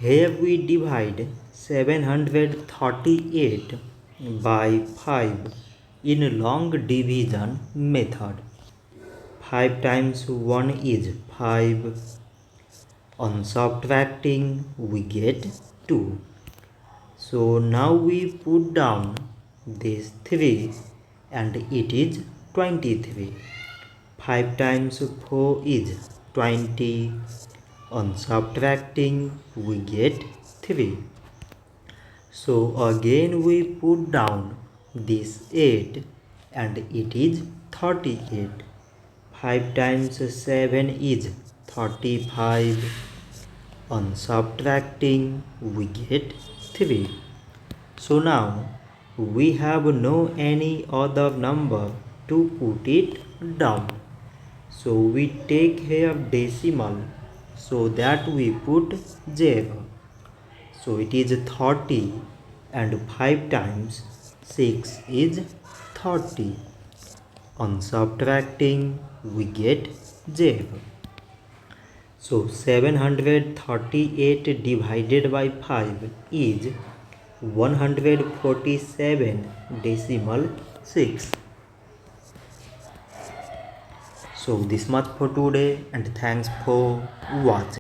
Here we divide 738 by 5 in long division method. 5 times 1 is 5. On subtracting we get 2. So now we put down this 3 and it is 23. 5 times 4 is 20. On subtracting we get 3. So again we put down this 8 and it is 38. 5 times 7 is 35. On subtracting we get 3. So now we have no any other number to put it down. So we take here decimal so that we put 0. So it is 30 and 5 times 6 is 30. On subtracting we get 0. So 738 divided by 5 is 147.6. So this much for today and thanks for watching.